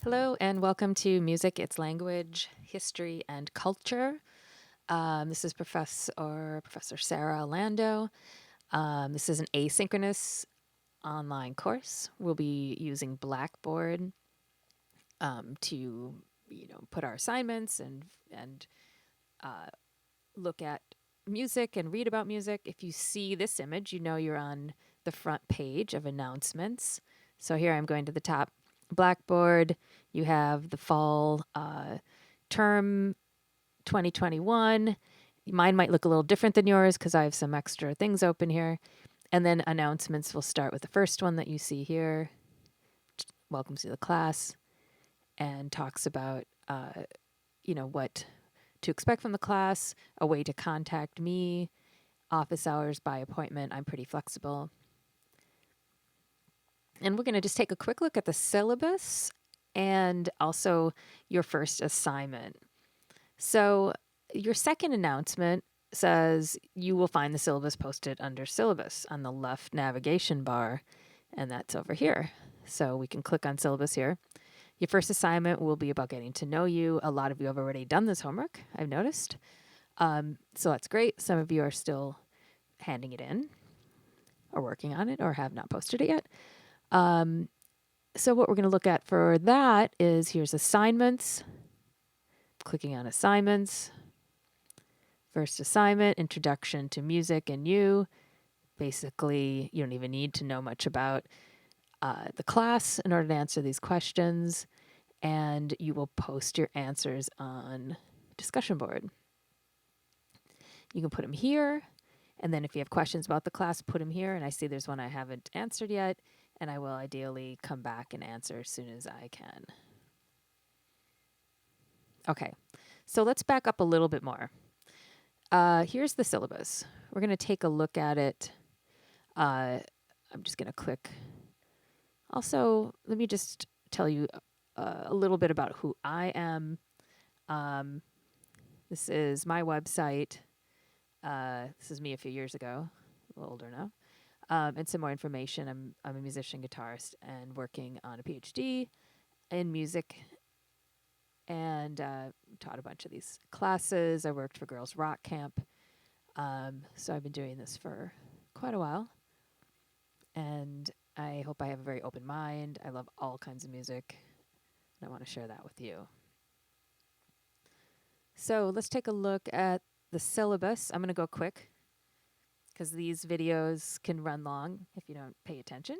Hello and welcome to Music, Its Language, History, and Culture. This is Professor Sarah Lando. This is an asynchronous online course. We'll be using Blackboard to, put our assignments and uh, look at music and read about music. If you see this image, you know you're on the front page of announcements. So here I'm going to the top. Blackboard, you have the fall term 2021. Mine might look a little different than yours because I have some extra things open here. And then announcements will start with the first one that you see here. Welcomes you to the class and talks about, what to expect from the class, a way to contact me, office hours by appointment. I'm pretty flexible. And we're going to just take a quick look at the syllabus and also your first assignment. So, your second announcement says you will find the syllabus posted under syllabus on the left navigation bar, and that's over here. So, we can click on syllabus here. Your first assignment will be about getting to know you. A lot of you have already done this homework, I've noticed. So, that's great. Some of you are still handing it in or working on it or have not posted it yet. So, what we're going to look at for that is here's assignments. Clicking on assignments. First assignment, introduction to music and you. Basically, you don't even need to know much about the class in order to answer these questions, and you will post your answers on discussion board. You can put them here, and then if you have questions about the class, put them here. And I see there's one I haven't answered yet, and I will ideally come back and answer as soon as I can. Okay, so let's back up a little bit more. Here's the syllabus. We're going to take a look at it. I'm just going to click. Also, let me just tell you a little bit about who I am. This is my website. This is me a few years ago, a little older now. And some more information. I'm a musician, guitarist, and working on a PhD in music and taught a bunch of these classes. I worked for Girls Rock Camp. So I've been doing this for quite a while. And I hope I have a very open mind. I love all kinds of music, and I want to share that with you. So let's take a look at the syllabus. I'm going to go quick because these videos can run long if you don't pay attention.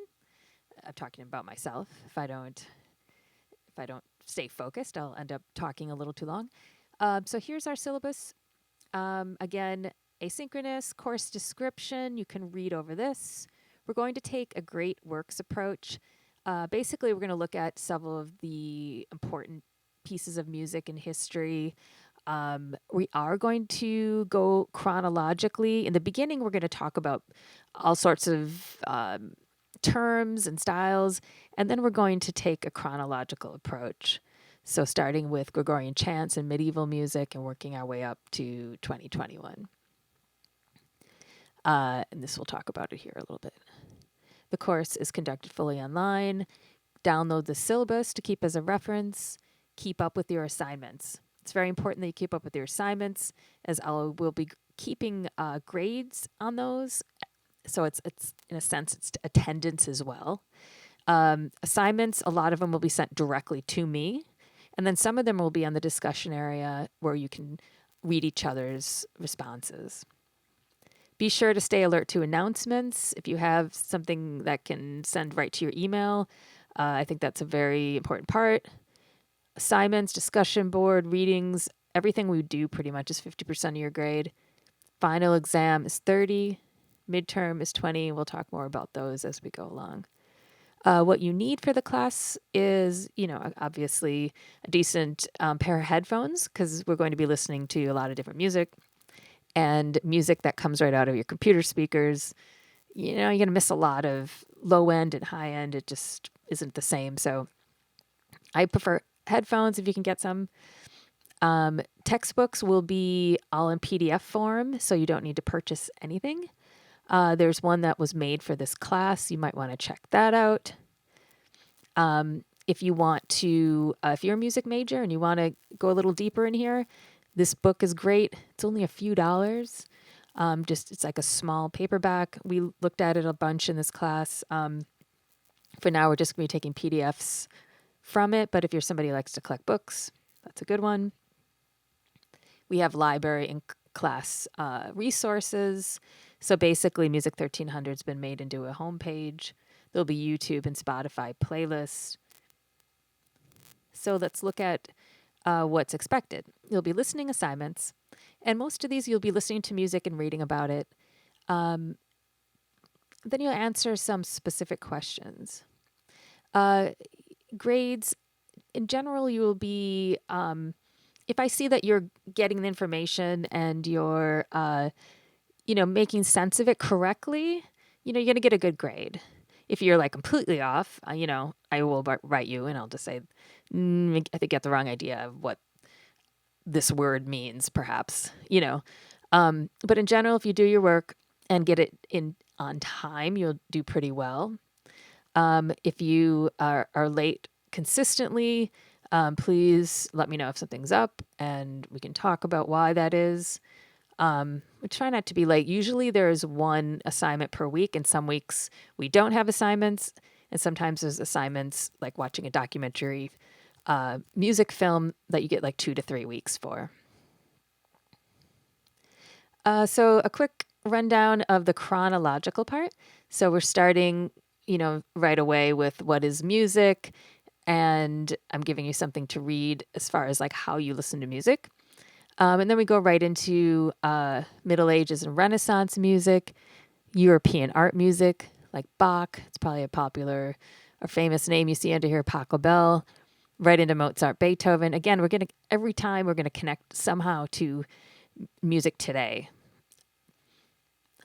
I'm talking about myself. If I don't stay focused, I'll end up talking a little too long. So here's our syllabus. Again, asynchronous course description. You can read over this. We're going to take a great works approach. Basically, we're going to look at several of the important pieces of music and history. We are going to go chronologically. In the beginning, we're going to talk about all sorts of terms and styles, and then we're going to take a chronological approach. So, starting with Gregorian chants and medieval music and working our way up to 2021. And this we'll talk about it here a little bit. The course is conducted fully online. Download the syllabus to keep as a reference. Keep up with your assignments. It's very important that you keep up with your assignments, as we'll be keeping grades on those. So it's in a sense it's attendance as well. Assignments, a lot of them will be sent directly to me, and then some of them will be on the discussion area where you can read each other's responses. Be sure to stay alert to announcements. If you have something that can send right to your email, I think that's a very important part. Assignments, discussion board, readings, everything we do pretty much is 50% of your grade. Final exam is 30, midterm is 20. We'll talk more about those as we go along. What you need for the class is, obviously a decent pair of headphones because we're going to be listening to a lot of different music and music that comes right out of your computer speakers. You're going to miss a lot of low end and high end. It just isn't the same. So I prefer headphones if you can get some. Textbooks will be all in PDF form, so you don't need to purchase anything. There's one that was made for this class. You might want to check that out. if you want to, if you're a music major and you want to go a little deeper in here, this book is great. It's only a few dollars. It's like a small paperback. We looked at it a bunch in this class. For now, we're just going to be taking PDFs from it. But if you're somebody who likes to collect books, that's a good one. We have library and class resources. So basically, Music 1300 has been made into a homepage. There'll be YouTube and Spotify playlists. So let's look at what's expected. You'll be listening assignments, and most of these you'll be listening to music and reading about it. Then you'll answer some specific questions. Grades, in general, you will be, if I see that you're getting the information and you're, making sense of it correctly, you're going to get a good grade. If you're like completely off, I will write you and I'll just say, I think you got the wrong idea of what this word means, perhaps, But in general, if you do your work and get it in on time, you'll do pretty well. If you are late consistently, please let me know if something's up and we can talk about why that is. We try not to be late. Usually there's one assignment per week, and some weeks we don't have assignments. And sometimes there's assignments like watching a documentary music film that you get like 2 to 3 weeks for. So a quick rundown of the chronological part. So we're starting, right away with what is music, and I'm giving you something to read as far as like how you listen to music. And then we go right into Middle Ages and Renaissance music, European art music, like Bach. It's probably a popular or famous name you see under here, Pachelbel. Right into Mozart, Beethoven. Again, every time we're going to connect somehow to music today.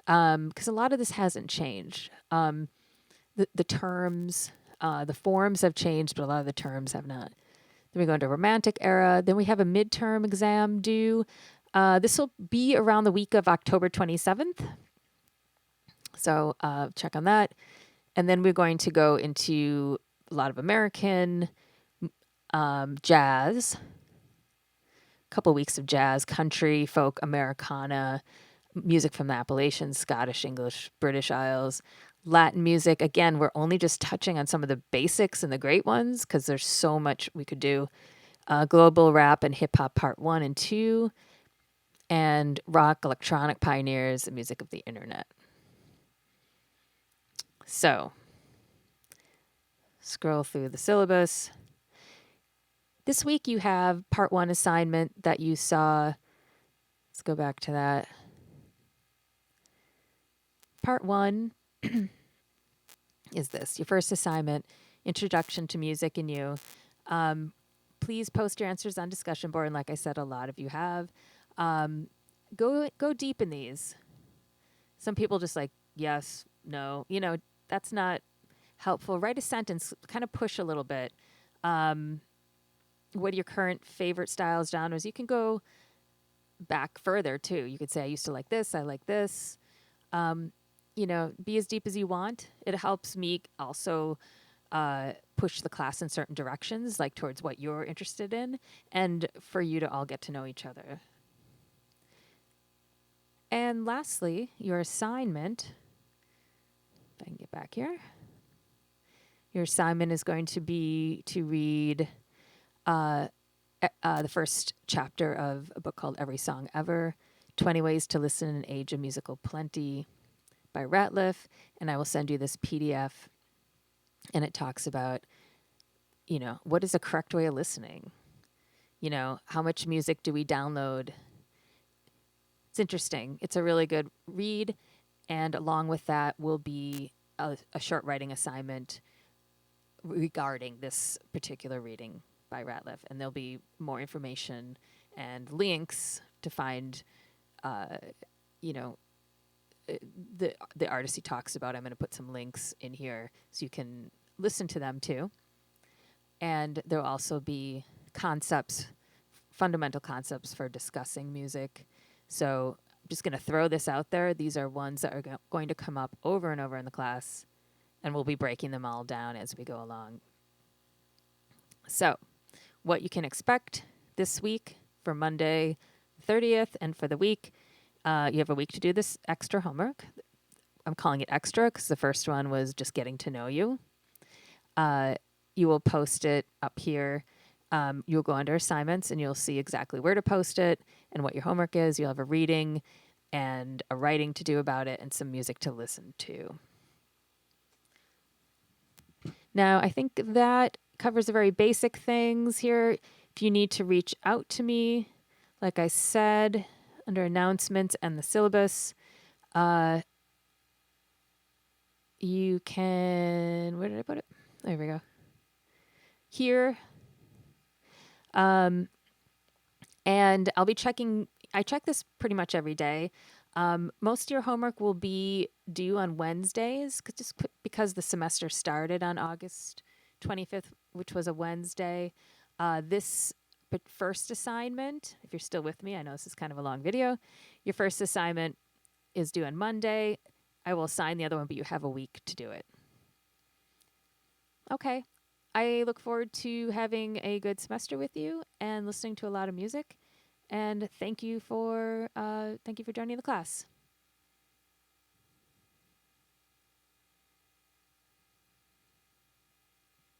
Because a lot of this hasn't changed. The terms, the forms have changed, but a lot of the terms have not. Then we go into Romantic era. Then we have a midterm exam due. This will be around the week of October 27th. So check on that. And then we're going to go into a lot of American jazz, a couple weeks of jazz, country, folk, Americana, music from the Appalachians, Scottish, English, British Isles, Latin music. Again, we're only just touching on some of the basics and the great ones because there's so much we could do. Global rap and hip hop part 1 and 2, and rock, electronic pioneers, and music of the internet. So, scroll through the syllabus. This week you have part 1 assignment that you saw. Let's go back to that. Part 1 is this, your first assignment, Introduction to Music and You. Please post your answers on discussion board, and like I said, a lot of you have. Go deep in these. Some people just like, yes, no. That's not helpful. Write a sentence, kind of push a little bit. What are your current favorite styles, genres? You can go back further, too. You could say, I used to like this, I like this. Be as deep as you want. It helps me also push the class in certain directions, like towards what you're interested in, and for you to all get to know each other. And lastly, your assignment, if I can get back here, your assignment is going to be to read the first chapter of a book called Every Song Ever, 20 Ways to Listen in an Age of Musical Plenty by Ratliff, and I will send you this PDF, and it talks about, what is the correct way of listening? How much music do we download? It's interesting. It's a really good read, and along with that will be a short writing assignment regarding this particular reading by Ratliff, and there'll be more information and links to find, the artists he talks about. I'm going to put some links in here so you can listen to them too. And there'll also be fundamental concepts for discussing music. So I'm just going to throw this out there. These are ones that are going to come up over and over in the class, and we'll be breaking them all down as we go along. So, what you can expect this week for Monday 30th and for the week, you have a week to do this extra homework. I'm calling it extra because the first one was just getting to know you. You will post it up here. You'll go under assignments and you'll see exactly where to post it and what your homework is. You'll have a reading and a writing to do about it and some music to listen to. Now, I think that covers the very basic things here. If you need to reach out to me, like I said, under announcements and the syllabus, you can, where did I put it? There we go. Here. And I'll be checking, I check this pretty much every day. Most of your homework will be due on Wednesdays, because the semester started on August 25th, which was a Wednesday. This first assignment, if you're still with me, I know this is kind of a long video. Your first assignment is due on Monday. I will assign the other one, but you have a week to do it. Okay. I look forward to having a good semester with you and listening to a lot of music. And thank you for joining the class.